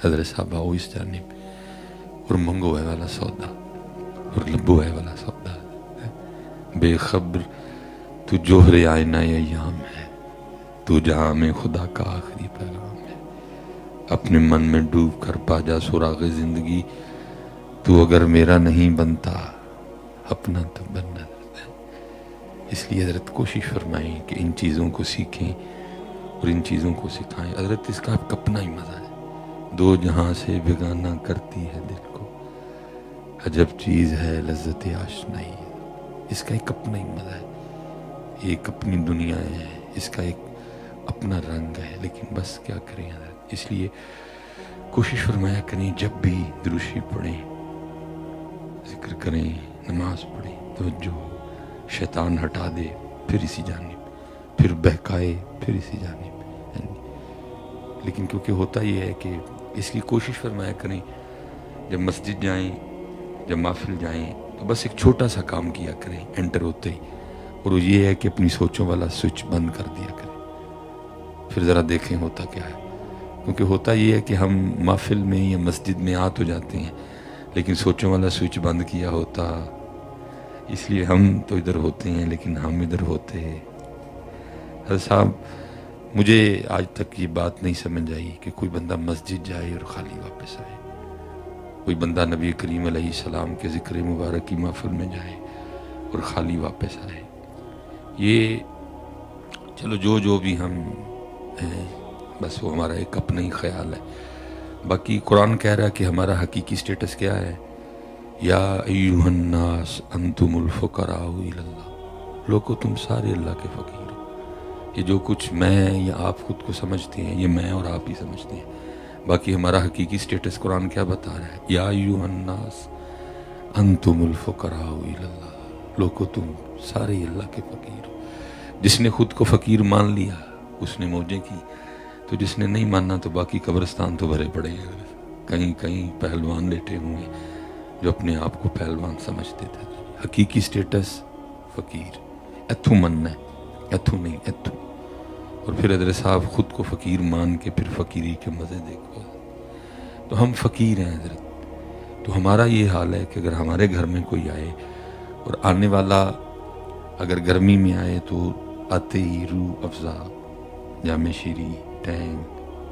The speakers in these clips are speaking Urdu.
حضرت صاحب آؤ اس جانب، اور منگو ہے والا سودا اور لبو ہے والا سودا، بے خبر تو جوہر آئینہ ایام ہے، تو جہاں میں خدا کا آخری پیغام ہے، اپنے من میں ڈوب کر پا جا سراغ زندگی، تو اگر میرا نہیں بنتا اپنا تو بننا ہے۔ اس لیے حضرت کوشش فرمائیں کہ ان چیزوں کو سیکھیں اور ان چیزوں کو سکھائیں۔ حضرت اس کا ایک اپنا ہی مزہ ہے، دو جہاں سے بیگانہ کرتی ہے دل کو، عجب چیز ہے لذت آشنائی، اس کا ایک اپنا ہی مزہ ہے، ایک اپنی دنیا ہے، اس کا ایک اپنا رنگ ہے، لیکن بس کیا کریں حضرت۔ اس لیے کوشش فرمایا کریں جب بھی دروشی پڑھیں، ذکر کریں، نماز پڑھیں، توجہ ہو، شیطان ہٹا دے پھر اسی جانب، پھر بہکائے پھر اسی جانب۔ لیکن کیونکہ ہوتا یہ ہے کہ اس لیے کوشش فرمایا کریں جب مسجد جائیں، جب محفل جائیں، تو بس ایک چھوٹا سا کام کیا کریں انٹر ہوتے ہی، اور وہ یہ ہے کہ اپنی سوچوں والا سوئچ بند کر دیا کریں، پھر ذرا دیکھیں ہوتا کیا ہے۔ کیونکہ ہوتا یہ ہے کہ ہم محفل میں یا مسجد میں آ تو جاتے ہیں، لیکن سوچوں والا سوئچ بند کیا ہوتا، اس لیے ہم تو ادھر ہوتے ہیں لیکن ہم ادھر ہوتے ہیں۔ حضرت صاحب مجھے آج تک یہ بات نہیں سمجھ آئی کہ کوئی بندہ مسجد جائے اور خالی واپس آئے، کوئی بندہ نبی کریم علیہ السلام کے ذکر مبارک کی محفل میں جائے اور خالی واپس آئے۔ یہ چلو جو بھی ہم ہیں، بس وہ ہمارا ایک اپنا ہی خیال ہے، باقی قرآن کہہ رہا ہے کہ ہمارا حقیقی سٹیٹس کیا ہے، یا ایہا الناس انتم الفقراء الی اللہ، لوگو تم سارے اللہ کے فقیر ہو۔ یہ جو کچھ میں یا آپ خود کو سمجھتے ہیں یہ میں اور آپ ہی سمجھتے ہیں، باقی ہمارا حقیقی سٹیٹس قرآن کیا بتا رہا ہے، یا ایہا الناس انتم الفقراء الی اللہ، لوگو تم سارے اللہ کے فقیر ہو۔ جس نے خود کو فقیر مان لیا اس نے موجیں کی، تو جس نے نہیں ماننا تو باقی قبرستان تو بھرے پڑے ہیں، کہیں کہیں پہلوان لیٹے ہوئے جو اپنے آپ کو پہلوان سمجھتے تھے۔ حقیقی سٹیٹس فقیر، ایتھو مننا ہے، ایتھو نہیں ایتھو۔ اور پھر حضرت صاحب خود کو فقیر مان کے پھر فقیری کے مزے دیکھو، تو ہم فقیر ہیں حضرت۔ تو ہمارا یہ حال ہے کہ اگر ہمارے گھر میں کوئی آئے اور آنے والا اگر گرمی میں آئے تو آتے ہی روح افزا، جامع شیری، ٹینگ،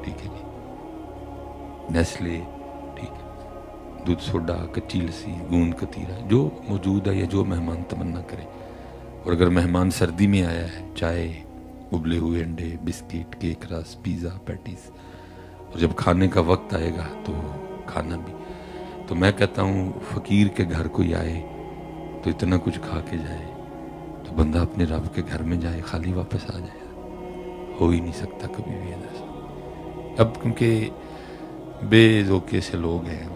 ٹھیک ہے جی، نیسلے، ٹھیک ہے، دودھ سوڈا، کچی لسی، گوند کتیرا، جو موجود ہے یا جو مہمان تمنا کرے۔ اور اگر مہمان سردی میں آیا ہے، چائے، ابلے ہوئے انڈے، بسکٹ، کیک رس، پیزا، پیٹیز، اور جب کھانے کا وقت آئے گا تو کھانا بھی۔ تو میں کہتا ہوں فقیر کے گھر کوئی آئے تو اتنا کچھ کھا کے جائے تو بندہ اپنے رب کے گھر میں جائے خالی واپس آ جائے، ہو ہی نہیں سکتا کبھی بھی ایسا۔ اب کیونکہ بے ذوقے سے لوگ ہیں،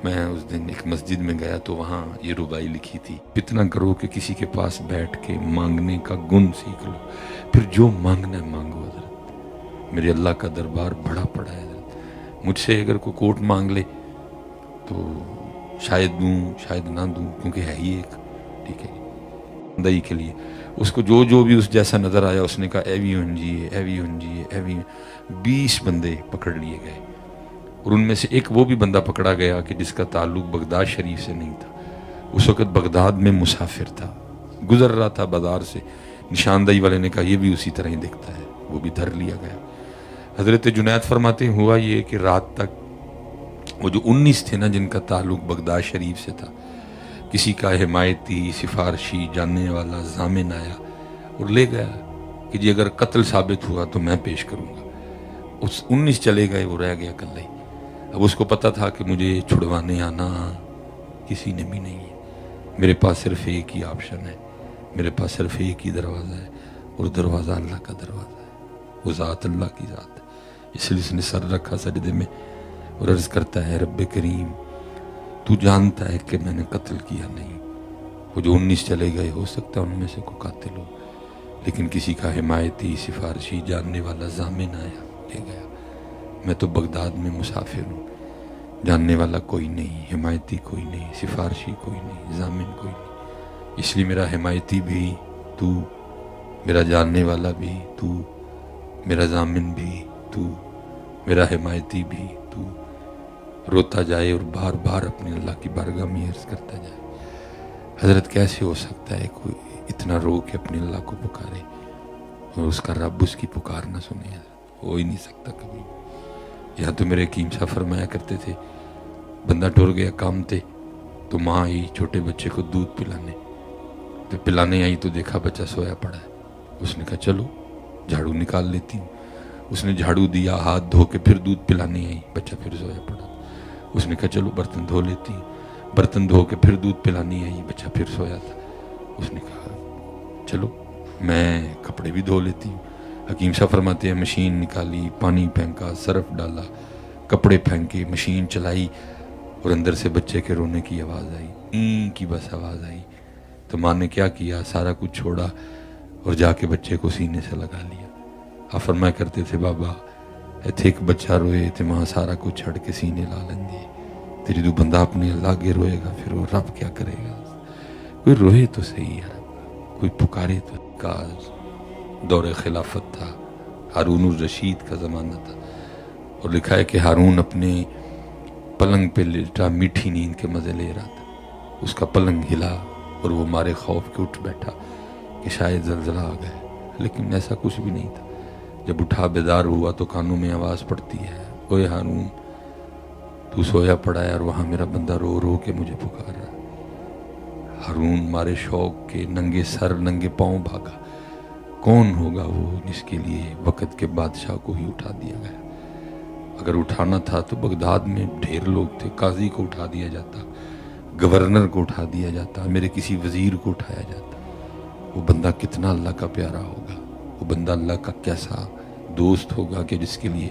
میں اس دن ایک مسجد میں گیا تو وہاں یہ ربائی لکھی تھی، اتنا کرو کہ کسی کے پاس بیٹھ کے مانگنے کا گن سیکھ لو، پھر جو مانگنا ہے مانگو۔ حضرت میرے اللہ کا دربار بڑا پڑا ہے حضرت، مجھ سے اگر کوئی کوٹ مانگ لے تو شاید دوں شاید نہ دوں، کیونکہ ہے ہی ایک، ٹھیک ہے، بندئی کے لیے اس کو جو بھی اس جیسا نظر آیا اس نے کہا اے وی ہنجیے، اے وی ہنجیے، اے وی۔ 20 بندے پکڑ لیے گئے، اور ان میں سے ایک وہ بھی بندہ پکڑا گیا کہ جس کا تعلق بغداد شریف سے نہیں تھا، اس وقت بغداد میں مسافر تھا، گزر رہا تھا بازار سے، نشاندہی والے نے کہا یہ بھی اسی طرح ہی دکھتا ہے، وہ بھی دھر لیا گیا۔ حضرت جنید فرماتے ہیں ہوا یہ کہ رات تک وہ جو 19 تھے نا جن کا تعلق بغداد شریف سے تھا، کسی کا حمایتی، سفارشی، جاننے والا ضامن آیا اور لے گیا کہ جی اگر قتل ثابت ہوا تو میں پیش کروں گا۔ اس 19 چلے گئے، وہ رہ گیا اکلے ہی۔ اب اس کو پتہ تھا کہ مجھے چھڑوانے آنا کسی نے بھی نہیں ہے، میرے پاس صرف ایک ہی آپشن ہے، میرے پاس صرف ایک ہی دروازہ ہے، اور دروازہ اللہ کا دروازہ ہے، وہ ذات اللہ کی ذات ہے۔ اس لیے اس نے سر رکھا سجدے میں اور عرض کرتا ہے رب کریم تو جانتا ہے کہ میں نے قتل کیا نہیں۔ وہ جو 19 چلے گئے ہو سکتا ہے ان میں سے کوئی قاتل ہو، لیکن کسی کا حمایتی، سفارشی، جاننے والا ضامن آیا لے گیا۔ میں تو بغداد میں مسافر ہوں، جاننے والا کوئی نہیں، حمایتی کوئی نہیں، سفارشی کوئی نہیں، ضامن کوئی نہیں، اس لیے میرا حمایتی بھی تو، میرا جاننے والا بھی تو، میرا ضامن بھی تو، میرا حمایتی بھی تو، روتا جائے اور بار بار اپنے اللہ کی بارگاہ میں عرض کرتا جائے. حضرت کیسے ہو سکتا ہے کوئی اتنا رو کے اپنے اللہ کو پکارے اور اس کا رب اس کی پکار نہ سنے؟ حضرت ہو ہی نہیں سکتا کبھی. یہاں تو میرے حکیم صاحب فرمایا کرتے تھے بندہ ٹر گیا کام تے تو ماں آئی چھوٹے بچے کو دودھ پلانے. تو پلانے آئی تو دیکھا بچہ سویا پڑا ہے. اس نے کہا چلو جھاڑو نکال لیتی ہوں. اس نے جھاڑو دیا, ہاتھ دھو کے پھر دودھ پلانے آئی, بچہ پھر سویا پڑا. اس نے کہا چلو برتن دھو لیتی ہوں. برتن دھو کے پھر دودھ پلانی آئی, بچہ پھر سویا تھا. اس نے کہا چلو میں کپڑے بھی دھو لیتی ہوں. حکیم صاحب فرماتے ہیں مشین نکالی, پانی پھینکا, سرف ڈالا, کپڑے پھینکے, مشین چلائی اور اندر سے بچے کے رونے کی آواز آئی, این کی بس آواز آئی. تو ماں نے کیا کیا, سارا کچھ چھوڑا اور جا کے بچے کو سینے سے لگا لیا. آپ فرمایا کرتے تھے بابا ایتھے ایک بچہ روئے تے ماں سارا کچھ چھڑ کے سینے لا لیندی. تیری تو بندہ اپنے اللہ کے روئے گا پھر وہ رب کیا کرے گا؟ کوئی روئے تو صحیح ہے, کوئی پکارے تو. کاش دور خلافت تھا, ہارون الرشید کا زمانہ تھا, اور لکھا ہے کہ ہارون اپنے پلنگ پہ لیٹا میٹھی نیند کے مزے لے رہا تھا. اس کا پلنگ ہلا اور وہ مارے خوف کے اٹھ بیٹھا کہ شاید زلزلہ آ گیا, لیکن ایسا کچھ بھی نہیں تھا. جب اٹھا بیدار ہوا تو کانوں میں آواز پڑتی ہے, اوے ہارون تو سویا پڑا ہے اور وہاں میرا بندہ رو رو کے مجھے پکار رہا. ہارون مارے شوق کے ننگے سر ننگے پاؤں بھاگا. کون ہوگا وہ جس کے لیے وقت کے بادشاہ کو ہی اٹھا دیا گیا؟ اگر اٹھانا تھا تو بغداد میں ڈھیر لوگ تھے, قاضی کو اٹھا دیا جاتا, گورنر کو اٹھا دیا جاتا, میرے کسی وزیر کو اٹھایا جاتا. وہ بندہ کتنا اللہ کا پیارا ہوگا, وہ بندہ اللہ کا کیسا دوست ہوگا کہ جس کے لیے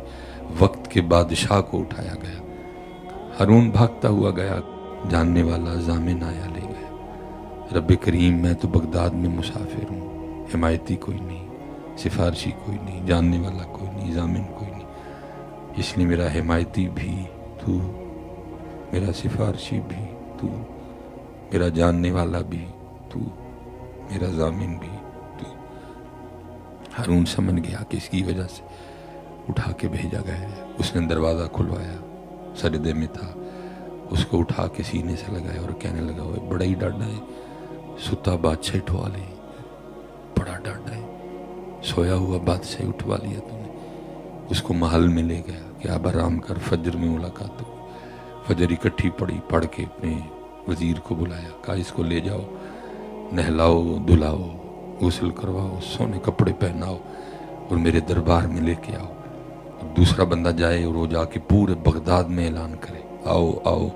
وقت کے بادشاہ کو اٹھایا گیا. ہارون بھاگتا ہوا گیا, جاننے والا ضامن آیا لے گیا. رب کریم میں تو بغداد میں مسافر ہوں, حمایتی کوئی نہیں, سفارشی کوئی نہیں, جاننے والا کوئی نہیں, ضامن کوئی نہیں. اس لیے میرا حمایتی بھی تو, میرا سفارشی بھی تو, میرا جاننے والا بھی تو, میرا ضامن بھی تو. ہارون سمجھ گیا کہ اس کی وجہ سے اٹھا کے بھیجا گیا ہے. اس نے دروازہ کھلوایا, سجدے میں تھا, اس کو اٹھا کے سینے سے لگایا اور کہنے لگا ہوئے بڑا ہی ڈاڈا ہے, ستا بادشاہ اٹھوا لے, بڑا ڈاڈا ہے, سویا ہوا بادشاہ اٹھوا لیا تو نے. اس کو محل میں لے گیا کہ اب آرام کر, فجر میں ملاقات ہو. فجر اکٹھی پڑی, پڑھ کے اپنے وزیر کو بلایا, کہا اس کو لے جاؤ, نہلاؤ دھلاؤ, غسل کرواؤ, سونے کپڑے پہناؤ اور میرے دربار میں لے کے آؤ. اور دوسرا بندہ جائے اور وہ جا کے پورے بغداد میں اعلان کرے, آؤ آؤ,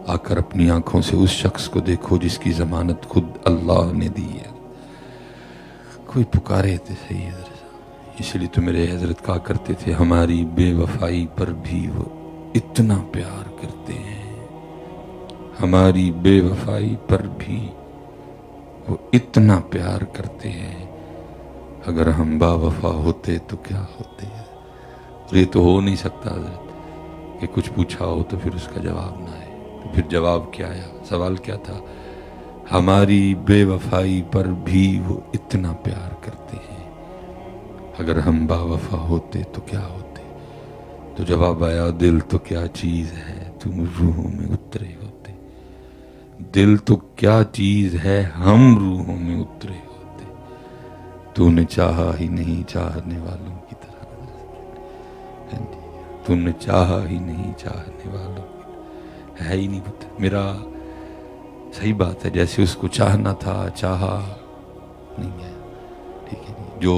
آ کر اپنی آنکھوں سے اس شخص کو دیکھو جس کی ضمانت خود اللہ نے دی ہے. کوئی پکارے تھے صحیح حضرت. اس لیے تو میرے حضرت کہا کرتے تھے ہماری بے وفائی پر بھی وہ اتنا پیار کرتے ہیں, ہماری بے وفائی پر بھی وہ اتنا پیار کرتے ہیں. اگر ہم با وفا ہوتے تو کیا ہوتے ہیں. اور یہ تو ہو نہیں سکتا حضرت کہ کچھ پوچھا ہو تو پھر اس کا جواب نہ آئے. تو پھر جواب کیا آیا؟ سوال کیا تھا؟ ہماری بے وفائی پر بھی وہ اتنا پیار کرتے ہیں, اگر ہم با وفا ہوتے تو کیا ہوتے. تو جواب آیا دل تو کیا چیز ہے تم روحوں میں اترے ہوتے, دل تو کیا چیز ہے ہم روحوں میں اترے ہوتے. تو نے چاہا ہی نہیں چاہنے والوں کی طرح, تم نے چاہا ہی نہیں چاہنے والوں کی طرح. ہے ہی نہیں پتہ میرا, صحیح بات ہے, جیسے اس کو چاہنا تھا چاہا نہیں ہے, ٹھیک ہے. جو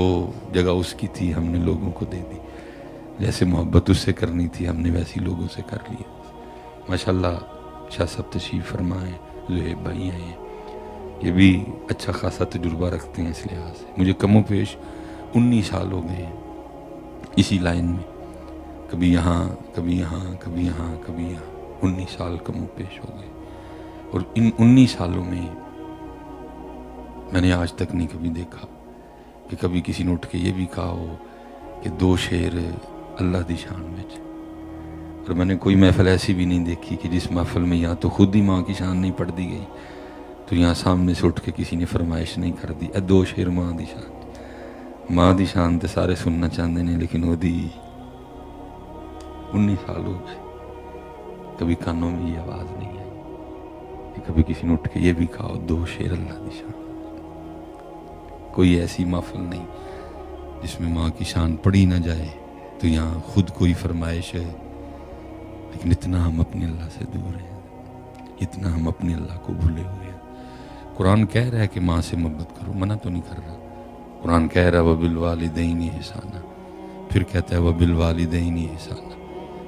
جگہ اس کی تھی ہم نے لوگوں کو دے دی, جیسے محبت اس سے کرنی تھی ہم نے ویسی لوگوں سے کر لیا. ماشاءاللہ شاہ صاحب تشریف فرمائیں, زہیب بھائی ہیں, یہ بھی اچھا خاصا تجربہ رکھتے ہیں. اس لحاظ سے مجھے کم و بیش 19 سال ہو گئے ہیں اسی لائن میں, کبھی یہاں کبھی یہاں کبھی یہاں کبھی یہاں, 19 سال کم و بیش ہو گئے. اور ان 19 سالوں میں میں نے آج تک نہیں کبھی دیکھا کہ کبھی کسی نے اٹھ کے یہ بھی کہا ہو کہ 2 شعر اللہ دی شان میں. اور میں نے کوئی محفل ایسی بھی نہیں دیکھی کہ جس محفل میں یہاں تو خود ہی ماں کی شان نہیں پڑھ دی گئی, تو یہاں سامنے سے اٹھ کے کسی نے فرمائش نہیں کر دی 2 شعر ماں دی شان. ماں دی شان تے سارے سننا چاہتے ہیں, لیکن وہ دی 19 سال ہو گئے. کبھی کانوں میں یہ آواز نہیں آئی کہ کبھی کسی نے اٹھ کے یہ بھی کہا 2 شعر اللہ دی شان. کوئی ایسی محفل نہیں جس میں ماں کی شان پڑھی نہ جائے. تو یہاں خود کوئی فرمائش ہے، لیکن اتنا ہم اپنے اللہ سے دور ہیں، اتنا ہم اپنے اللہ کو بھولے ہوئے ہیں. قرآن کہہ رہا ہے کہ ماں سے محبت کرو، منع تو نہیں کر رہا. قرآن کہہ رہا ہے وَبِالْوَالِدَيْنِ إِحْسَانًا، پھر کہتا ہے وَبِالْوَالِدَيْنِ إِحْسَانًا،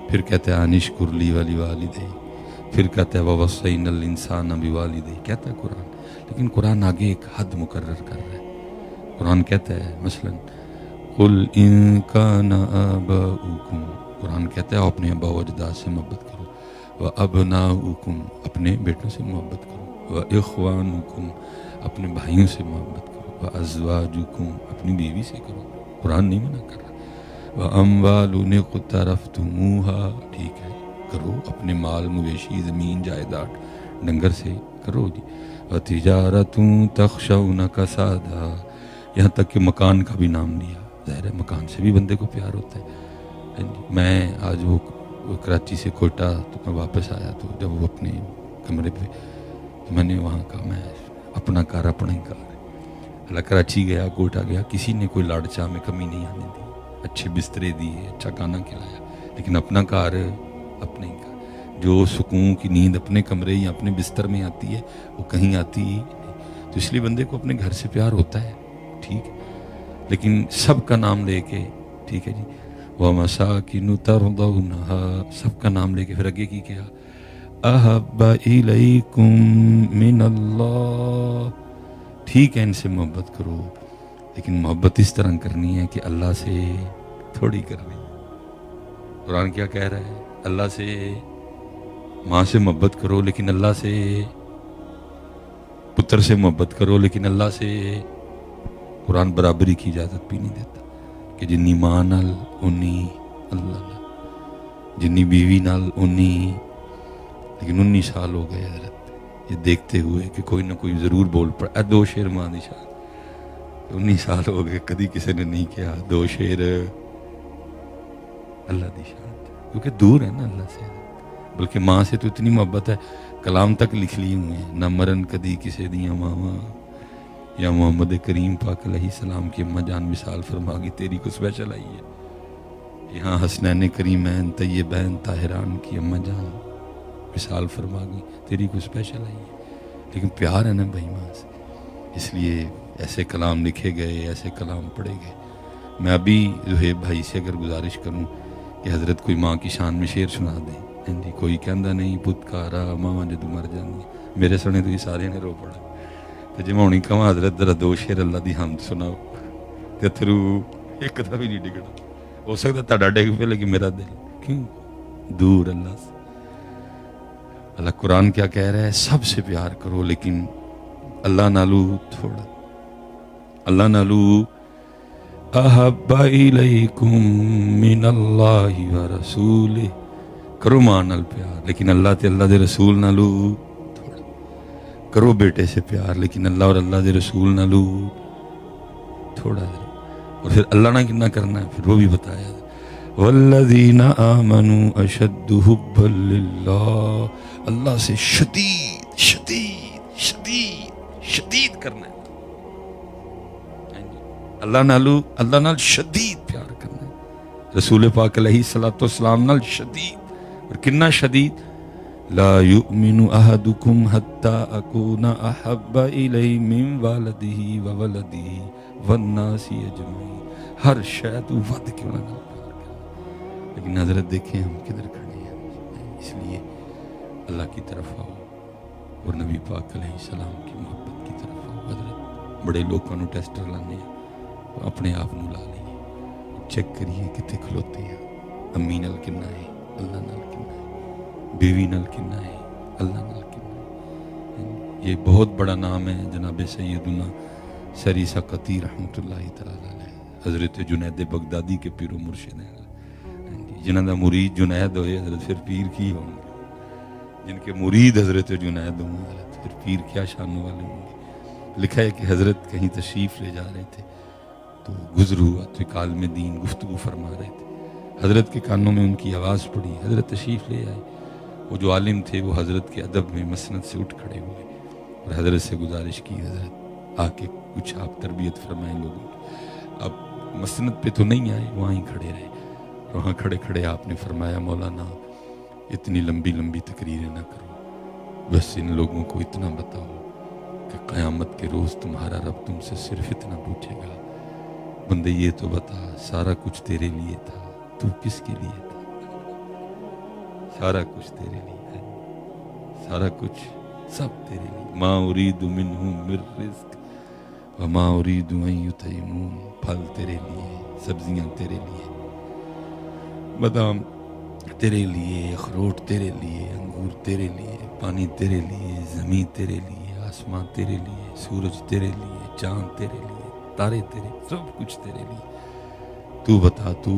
پھر کہتا ہے أَنِ اشْكُرْ لِي وَلِوَالِدَيْكَ، پھر کہتا ہے وَوَصَّيْنَا الْإِنسَانَ بِوَالِدَيْهِ، کہتا ہے قرآن. لیکن قرآن آگے ایک حد مقرر کر رہا ہے. قرآن کہتا ہے مثلا قُلْ إِن كَانَ آبَاؤُكُمْ، قرآن کہتا ہے اپنے ابا و اجداد سے محبت کرو. وَأَبْنَاؤُكُمْ، اپنے بیٹوں سے محبت کرو. وَإِخْوَانُكُمْ، اپنے بھائیوں سے محبت کرو. وَأَزْوَاجُكُمْ، اپنی بیوی سے کرو. قرآن نہیں منع کر رہا. وَأَمْوَالٌ اقْتَرَفْتُمُوهَا، ٹھیک ہے کرو. اپنے مال مویشی زمین جائیداد ڈنگر سے کرو جی. وَتِجَارَةٌ تَخْشَوْنَ كَسَادَهَا، یہاں تک کہ مکان کا بھی نام لیا. ظاہر ہے مکان سے بھی بندے کو پیار ہوتا ہے. میں آج وہ کراچی سے کوئٹہ تو میں واپس آیا تو جب وہ اپنے کمرے پہ میں نے وہاں کہا میں اپنا کار اپنا ہی کار. اللہ کراچی گیا کوئٹہ گیا کسی نے کوئی لاڑ چاہ میں کمی نہیں آنے دی، اچھے بسترے دیے، اچھا کھانا کھلایا، لیکن اپنا کار اپنے ہی کار. جو سکون کی نیند اپنے کمرے یا اپنے بستر میں آتی ہے وہ کہیں آتی ہی نہیں. تو اس لیے بندے کو اپنے گھر سے پیار ہوتا ہے، ٹھیک ہے، لیکن سب کا نام لے کے، ٹھیک ہے جی، وَمَسَاكِنُ تَرْضَوْنَهَا، سب کا نام لے کے پھر آگے کی کیا أَحَبَّ إِلَيْكُم مِّنَ اللَّهِ، ٹھیک ہے ان سے محبت کرو، لیکن محبت اس طرح کرنی ہے کہ اللہ سے تھوڑی کرنی. قرآن کیا کہہ رہا ہے؟ اللہ سے، ماں سے محبت کرو لیکن اللہ سے، پتر سے محبت کرو لیکن اللہ سے. قرآن برابری کی اجازت بھی نہیں دیتا کہ جنی ماں نال اُنی اللہ نال، جنی بیوی نال اُنی. لیکن 19 سال ہو گئے حضرت یہ دیکھتے ہوئے کہ کوئی نہ کوئی ضرور بول پڑا 2 شعر ماں دی شان. 19 سال ہو گئے کدی کسی نے نہیں کیا 2 شعر اللہ دی شان، کیونکہ دور ہے نا اللہ سے. بلکہ ماں سے تو اتنی محبت ہے کلام تک لکھ لیے ہوئے ہیں، نہ مرن کدی کسی دیاں ماواں. یا محمد کریم پاک علیہ السلام کی اماں جان مثال فرما گی تیری کو اسپیشل آئی ہے. یہاں حسنین کریمین طیبین طاہران کی اماں جان مثال فرما گی تیری کو اسپیشل آئی ہے. لیکن پیار ہے نا بھائی ماں سے، اس لیے ایسے کلام لکھے گئے، ایسے کلام پڑھے گئے. میں ابھی زہیب بھائی سے اگر گزارش کروں کہ حضرت کوئی ماں کی شان میں شعر سنا دیں، جی کوئی کہندا نہیں پتکارا ماں جدوں مر جاندی. میرے سنے تو یہ سارے نے رو پڑا. تو جی میں ہونی کہاں حضرت ذرا 2 شعر اللہ دی حمد سناؤ تے تھرو ایک دا بھی نہیں ڈگنا. ہو سکتا تہاڈا ڈگ پہ لیکن میرا دل کیوں دور اللہ سے. اللہ قرآن کیا کہہ رہا ہے؟ سب سے پیار کرو لیکن اللہ نالو تھوڑا. اللہ نالو احب الیکم من اللہ ورسولہ، کرو ماں نال پیار لیکن اللہ تے اللہ دے رسول نالو تھوڑا. کرو بیٹے سے پیار لیکن اللہ اور اللہ دے رسول نالو تھوڑا. اور پھر اللہ نہ کتنا کرنا ہے پھر وہ بھی بتایا. والذین آمنوا اشد حبا للہ، اللہ سے شدید شدید شدید شدید کرنا ہے. اللہ نالو، اللہ نال شدید پیار کرنا ہے. رسول پاک علیہ الصلوۃ والسلام نال شدید. اور کنا شدید؟ لا یؤمن احدکم حتی اکون احب الیہ من والدہ وولدہ والناس اجمعین. ہر شے تو ود کیوں نہ پیار کرنا. لیکن حضرت دیکھیں ہم کدھر کھڑے ہیں. اس لیے اللہ کی طرف آؤ اور نبی پاک علیہ السلام کی محبت کی طرف آؤ. حضرت بڑے لوگوں نے ٹیسٹر لانے ہیں، اپنے آپ نو لا لیے، چیک کریے کتے کھلوتے ہیں. امی نال کنا ہے، اللہ نال کنا ہے. بیوی نال کنا ہے، اللہ نال کنا ہے. یہ بہت بڑا نام ہے جناب سیدنا سری سقطی رحمۃ اللہ تعالی علیہ، حضرت جنید بغدادی کے پیر و مرشد ہیں. جنہاں دا مرید جنید ہوئے حضرت پھر پیر کی ہوں گے. جن کے مرید حضرت جنید ہوں حضرت پھر پیر کیا شان والے ہوں گے. لکھا ہے کہ حضرت کہیں تشریف لے جا رہے تھے تو گزر ہوا تو ایک عالم دین گفتگو فرما رہے تھے. حضرت کے کانوں میں ان کی آواز پڑی، حضرت تشریف لے آئے وہ جو عالم تھے وہ حضرت کے ادب میں مسند سے اٹھ کھڑے ہوئے اور حضرت سے گزارش کی، حضرت آ کے کچھ آپ تربیت فرمائیں لوگوں کی۔ آپ مسند پہ تو نہیں آئے، وہاں ہی کھڑے رہے، وہاں کھڑے کھڑے آپ نے فرمایا مولانا اتنی لمبی لمبی تقریریں نہ کرو، بس ان لوگوں کو اتنا بتاؤ کہ قیامت کے روز تمہارا رب تم سے صرف اتنا پوچھے گا، بندے یہ تو بتا سارا کچھ تیرے لیے تھا، تو کس کے لیے تھا؟ سارا کچھ تیرے لیے ہے، سارا کچھ سب تیرے لیے۔ ما اريد منهم من رزق وما اريد ان يطعمون، پھل تیرے لیے، سبزیاں تیرے لیے، بادام تیرے لیے، اخروٹ تیرے لیے، انگور تیرے لیے، پانی تیرے لیے، زمین تیرے لیے، آسمان تیرے لیے، سورج تیرے لیے، چاند تیرے لیے، تارے تیرے، سب کچھ تیرے لیے، تو بتا تو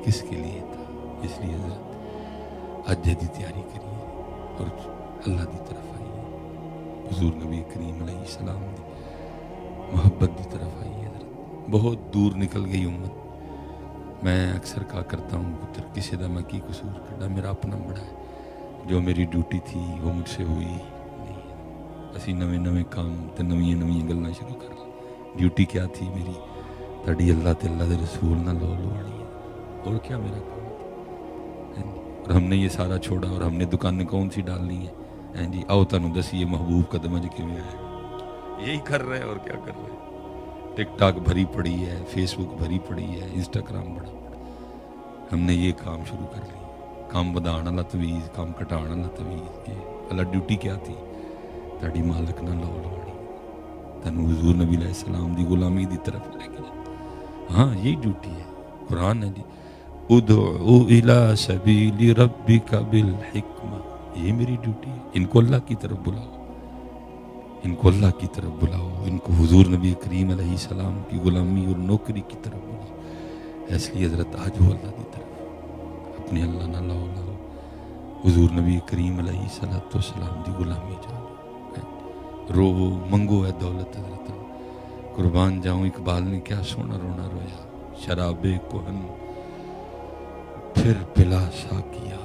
کس کے لیے تھا؟ اس لیے حضرت اج دی تیاری کریے اور اللہ دی طرف آئیے، حضور نبی کریم علیہ السلام دی محبت دی طرف آئیے۔ حضرت بہت دور نکل گئی امت۔ میں اکثر کہا کرتا ہوں پتر کسی دا میں کی قصور کرنا، میرا اپنا بڑا ہے، جو میری ڈیوٹی تھی وہ مجھ سے ہوئی نہیں۔ اسی نویں نویں کام تے نویں نویں گلاں شروع کر لیں۔ ڈیوٹی کیا تھی میری؟ تڑی اللہ تے اللہ دے رسول نہ لو لوڑی ہے، اور کیا میرا کام تھا؟ اور ہم نے یہ سارا چھوڑا اور ہم نے دکانیں کون سی ڈالنی ہیں جی؟ آؤ تانوں دسیے محبوب قدم اج کیویں آئے، یہی کر رہے اور کیا کر رہے۔ ٹک ٹاک بھری پڑی ہے، فیس بک بھری پڑی ہے، انسٹاگرام بڑا پڑا، ہم نے یہ کام شروع کر لی، کام بدھان والا تویز، کام کٹان والا تویز۔ یہ اللہ ڈیوٹی کیا تھی؟ تاڑی مالک نہ لو لوڑی، تینوں حضور نبی علیہ السلام دی غلامی دی طرف لے کے جانا۔ ہاں یہی ڈیوٹی ہے، قرآن ہے جی، ادعو الی سبیل ربک بالحکمہ، یہ میری ڈیوٹی ہے۔ ان کو اللہ کی طرف بلاؤ، ان کو اللہ کی طرف بلاؤ، ان کو حضور نبی کریم علیہ السلام کی غلامی اور نوکری کی طرف بلاؤ۔ اس لیے حضرت آج ہو اللہ کی طرف، اپنے اللہ نہ لاؤ لاؤ، حضور نبی کریم علیہ السلام دی غلامی جاؤ، رو منگو ہے دولت۔ حضرت قربان جاؤں، اقبال نے کیا سونا رونا رویا، شراب کہن پھر پلا ساکیا،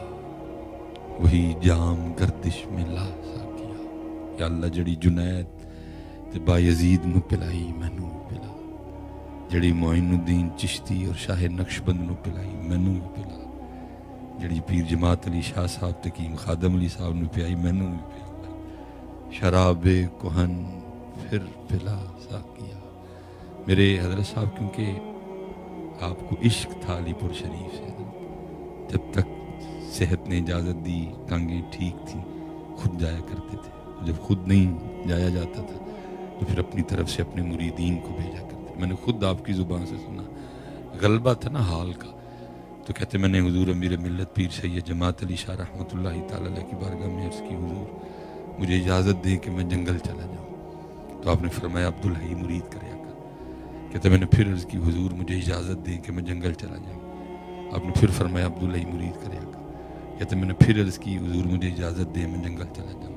وہی جام گردش میں لا ساکیا۔ یا اللہ جڑی جنید تے بایزید نو پلائی مینو پلا، جڑی معین الدین چشتی اور شاہ نقشبند نو پلائی مینو پلا، جڑی پیر جماعت علی شاہ صاحب تقیم خادم علی صاحب نو پیائی مینو پلا، شراب کہن پھر پلا ساکیا۔ میرے حضرت صاحب کیونکہ آپ کو عشق تھا علی پور شریف سے، جب تک صحت نے اجازت دی، ٹانگیں ٹھیک تھیں، خود جایا کرتے تھے، جب خود نہیں جایا جاتا تھا تو پھر اپنی طرف سے اپنے مریدین کو بھیجا کرتے۔ میں نے خود آپ کی زبان سے سنا، غلبہ تھا نا حال کا، تو کہتے میں نے حضور امیر ملت پیر سید جماعت علی شاہ رحمۃ اللہ تعالی علیہ کی بارگاہ میں عرض کی، حضور مجھے اجازت دے کہ میں جنگل چلا جاؤں، تو آپ نے فرمایا عبدالحی مرید کریا کر۔ کہتے میں نے پھر عرض کی، حضور مجھے اجازت دے کہ میں جنگل چلا جاؤں، آپ نے پھر فرمایا عبدالحی مرید کریا کر۔ کہتے میں نے پھر عرض کی، حضور مجھے اجازت دے میں جنگل چلا جاؤں،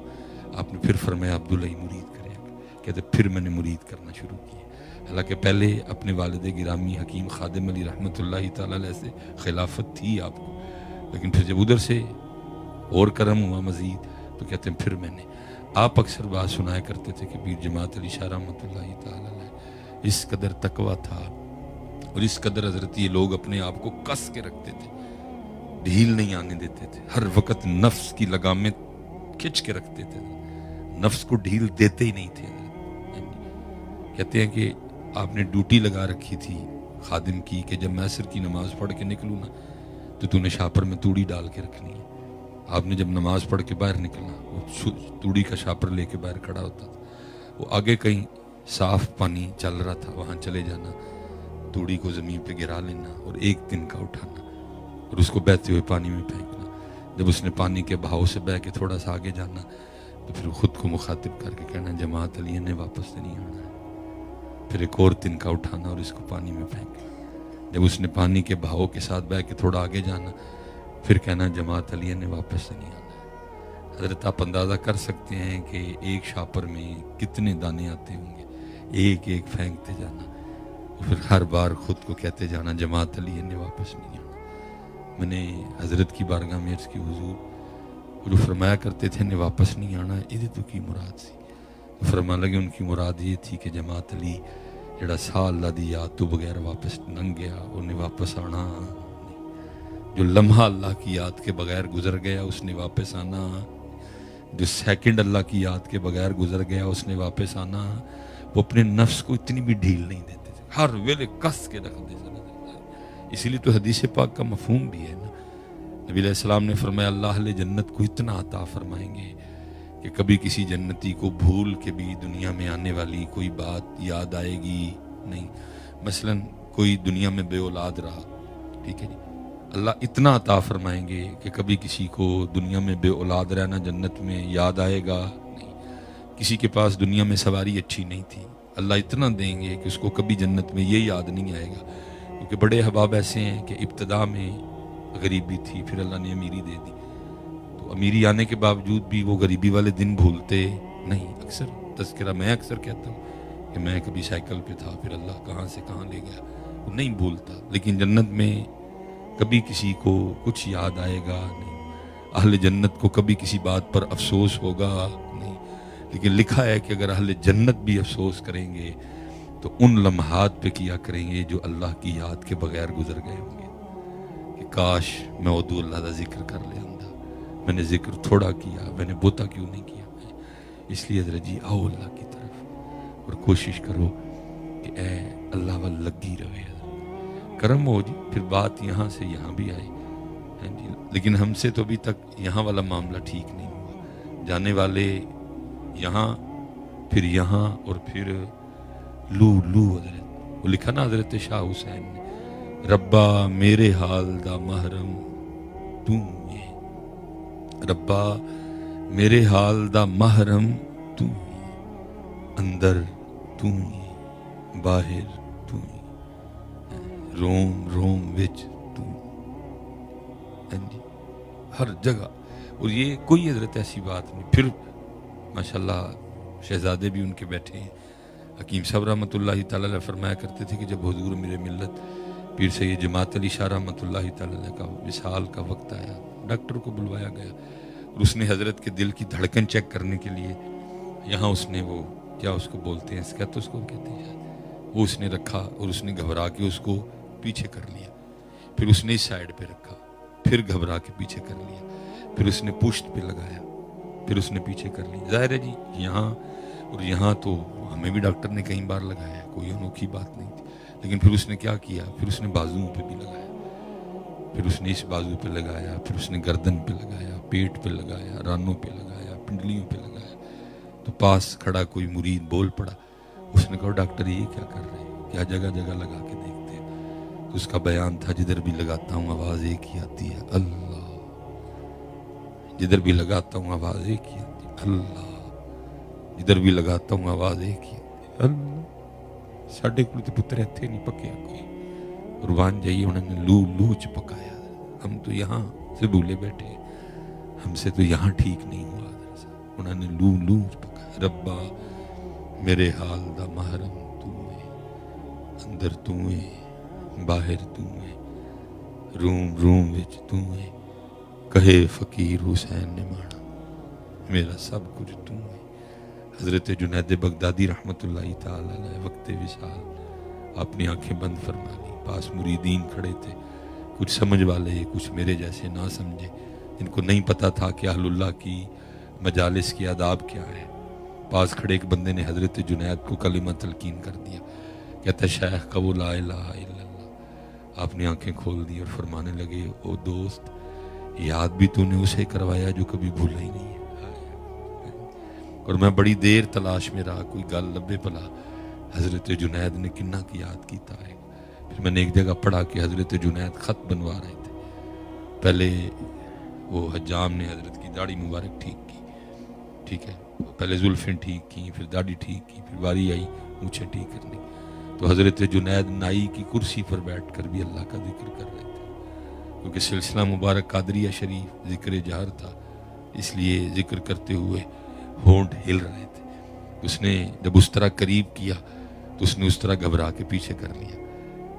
آپ نے پھر فرمایا عبدالحی مرید کریا کر۔ کہتے پھر میں نے مرید کرنا شروع کیا، حالانکہ پہلے اپنے والد گرامی حکیم خادم علی رحمۃ اللہ تعالی علیہ سے خلافت تھی آپ کو، لیکن پھر جب ادھر سے اور کرم ہوا مزید تو کہتے ہیں پھر میں نے۔ آپ اکثر بات سنایا کرتے تھے کہ پیر جماعت علی شاہ رحمۃ اللہ تعالی علیہ اس قدر تقویٰ تھا اور اس قدر حضرت یہ لوگ اپنے آپ کو کس کے رکھتے تھے، ڈھیل نہیں آنے دیتے تھے، ہر وقت نفس کی لگامیں کھچ کے رکھتے تھے، نفس کو ڈھیل دیتے ہی نہیں تھے۔ کہتے ہیں کہ آپ نے ڈیوٹی لگا رکھی تھی خادم کی کہ جب میں عصر کی نماز پڑھ کے نکلوں نا تو نے شاپر میں توڑی ڈال کے رکھنی ہے۔ آپ نے جب نماز پڑھ کے باہر نکلنا، وہ توڑی کا شاپر لے کے باہر کھڑا ہوتا تھا، وہ آگے کہیں صاف پانی چل رہا تھا وہاں چلے جانا، توڑی کو زمین پہ گرا لینا اور ایک دن کا اٹھانا اور اس کو بہتے ہوئے پانی میں پھینکنا۔ جب اس نے پانی کے بہاؤ سے بہ کے تھوڑا سا آگے جانا تو پھر خود کو مخاطب کر کے کہنا جماعت علی نے واپس سے نہیں آنا ہے، پھر ایک اور دن کا اٹھانا اور اس کو پانی میں پھینکنا۔ جب اس نے پانی کے بہاؤ کے ساتھ بہ کے تھوڑا آگے جانا پھر کہنا جماعت علی نے واپس سے نہیں آنا ہے۔ حضرت آپ اندازہ کر سکتے ہیں کہ ایک شاپر میں کتنے دانے آتے ہوں گے، ایک ایک پھینکتے جانا، پھر ہر بار خود کو کہتے جانا جماعت علی نے واپس نہیں آنا۔ میں نے حضرت کی بارگاہ میں عرض کی، حضور وہ جو فرمایا کرتے تھے نے واپس نہیں آنا یہ تو کی مراد سی؟ فرمان لگے ان کی مراد یہ تھی کہ جماعت علی جڑا سا اللہ دی یاد تو بغیر واپس ننگ گیا انہیں واپس آنا نہیں، جو لمحہ اللہ کی یاد کے بغیر گزر گیا اس نے واپس آنا، جو سیکنڈ اللہ کی یاد کے بغیر گزر گیا اس نے واپس آنا۔ وہ اپنے نفس کو اتنی بھی ڈھیل نہیں دیتے تھے، ہر ویلے کس کے رکھ دے۔ اسی لیے تو حدیث پاک کا مفہوم بھی ہے نا، نبی علیہ السلام نے فرمایا اللہ اہل جنت کو اتنا عطا فرمائیں گے کہ کبھی کسی جنتی کو بھول کے بھی دنیا میں آنے والی کوئی بات یاد آئے گی نہیں۔ مثلا کوئی دنیا میں بے اولاد رہا، ٹھیک ہے جی، اللہ اتنا عطا فرمائیں گے کہ کبھی کسی کو دنیا میں بے اولاد رہنا جنت میں یاد آئے گا نہیں۔ کسی کے پاس دنیا میں سواری اچھی نہیں تھی، اللہ اتنا دیں گے کہ اس کو کبھی جنت میں یہ یاد نہیں آئے گا، کیونکہ بڑے احباب ایسے ہیں کہ ابتدا میں غریبی تھی، پھر اللہ نے امیری دے دی، تو امیری آنے کے باوجود بھی وہ غریبی والے دن بھولتے نہیں۔ اکثر تذکرہ میں اکثر کہتا ہوں کہ میں کبھی سائیکل پہ تھا، پھر اللہ کہاں سے کہاں لے گیا، وہ نہیں بھولتا۔ لیکن جنت میں کبھی کسی کو کچھ یاد آئے گا نہیں، اہل جنت کو کبھی کسی بات پر افسوس ہوگا نہیں، لیکن لکھا ہے کہ اگر اہل جنت بھی افسوس کریں گے تو ان لمحات پہ کیا کریں گے جو اللہ کی یاد کے بغیر گزر گئے ہوں گے، کہ کاش میں ادو اللہ کا ذکر کر لیا ہوں، میں نے ذکر تھوڑا کیا، میں نے بوتا کیوں نہیں کیا۔ اس لیے حضرت جی آؤ اللہ کی طرف اور کوشش کرو کہ اے اللہ وال لگی رہے، کرم ہو جی، پھر بات یہاں سے یہاں بھی آئی جی، لیکن ہم سے تو ابھی تک یہاں والا معاملہ ٹھیک نہیں ہوا، جانے والے یہاں پھر یہاں اور پھر لو حضرت، وہ لکھا نا حضرت شاہ حسین نے، ربا میرے حال دا محرم تو ہے، ربا میرے حال دا محرم تو ہے، اندر تو ہے باہر تو ہے، روم روم وچ تو، ہر جگہ۔ اور یہ کوئی حضرت ایسی بات نہیں۔ پھر ماشاءاللہ شہزادے بھی ان کے بیٹھے ہیں، حکیم صاحب رحمۃ اللہ تعالی علیہ فرمایا کرتے تھے کہ جب حضور میرے ملت پیر سید جماعت علی شاہ رحمۃ اللہ تعالی علیہ کا وصال کا وقت آیا، ڈاکٹر کو بلوایا گیا اور اس نے حضرت کے دل کی دھڑکن چیک کرنے کے لیے یہاں اس نے وہ کیا اس کو بولتے ہیں اسکیتوس کو کہتے ہیں شاید، وہ اس نے رکھا اور اس نے گھبرا کے اس کو پیچھے کر لیا، پھر اس نے اس سائڈ پہ رکھا، پھر گھبرا کے پیچھے کر لیا، پھر اس نے پشت پہ لگایا، پھر اس نے پیچھے کر لیا۔ ظاہر ہے جی یہاں اور یہاں تو ہمیں بھی ڈاکٹر نے کئی بار لگایا ہے، کوئی انوکھی بات نہیں تھی، لیکن پھر اس نے کیا کیا، پھر اس نے بازوؤں پہ بھی لگایا، پھر اس نے اس بازو پہ لگایا، پھر اس نے گردن پہ لگایا، پیٹ پہ لگایا، رانوں پہ لگایا، پنڈلیوں پہ لگایا۔ تو پاس کھڑا کوئی مرید بول پڑا، اس نے کہا ڈاکٹر یہ کیا کر رہے ہیں، کیا جگہ جگہ لگا کے دیکھتے ہیں؟ تو اس کا بیان تھا جدھر بھی لگاتا ہوں آواز ایک ہی آتی ہے اللہ، جدھر بھی لگاتا ہوں آواز ایک ہی آتی ہے اللہ، جدھر بھی لگاتا ہوں آواز ایک ہی آتی ہے اللہ۔ ساڑھے کو تو پتر ایتھے نہیں پکیا کوئی، قربان جائیے انہوں نے لو چ پکایا، ہم تو یہاں سے بھولے بیٹھے، ہم سے تو یہاں ٹھیک نہیں ہوا، انہوں نے لو چ پکایا۔ ربا میرے حال دا محرم تو ہے، اندر تو ہے باہر تو ہے، روم روم وچ تو ہے، کہے فقیر حسین نے مانا میرا سب کچھ تو ہے۔ حضرت جنید بغدادی رحمۃ اللہ تعالی علیہ وقت وصال اپنی آنکھیں بند فرما لی، پاس مریدین کھڑے تھے، کچھ سمجھ والے کچھ میرے جیسے نہ سمجھے، جن کو نہیں پتا تھا کہ اہل اللہ کی مجالس کی آداب کیا ہے۔ پاس کھڑے ایک بندے نے حضرت جنید کو کلمہ تلقین کر دیا، کہتا ہے شیخ کا وہ لا الہ الا اللہ۔ آپ نے آنکھیں کھول دی اور فرمانے لگے او دوست، یاد بھی تو نے اسے کروایا جو کبھی بھولا ہی نہیں ہے۔ اور میں بڑی دیر تلاش میں رہا کوئی گل لبے پلا حضرت جنید نے کنہ کی یاد کیتا ہے۔ پھر میں نے ایک جگہ پڑھا کہ حضرت جنید خط بنوا رہے تھے، پہلے وہ حجام نے حضرت کی داڑھی مبارک ٹھیک کی، ٹھیک ہے، پہلے زلفیں ٹھیک کی، پھر داڑھی ٹھیک کی، پھر باری آئی مونچھیں ٹھیک کرنے، تو حضرت جنید نائی کی کرسی پر بیٹھ کر بھی اللہ کا ذکر کر رہے تھے، کیونکہ سلسلہ مبارک قادریہ شریف ذکر جہر تھا، اس لیے ذکر کرتے ہوئے ہونٹ ہل رہے تھے۔ اس نے جب اس طرح قریب کیا تو اس نے اس طرح گھبرا کے پیچھے کر لیا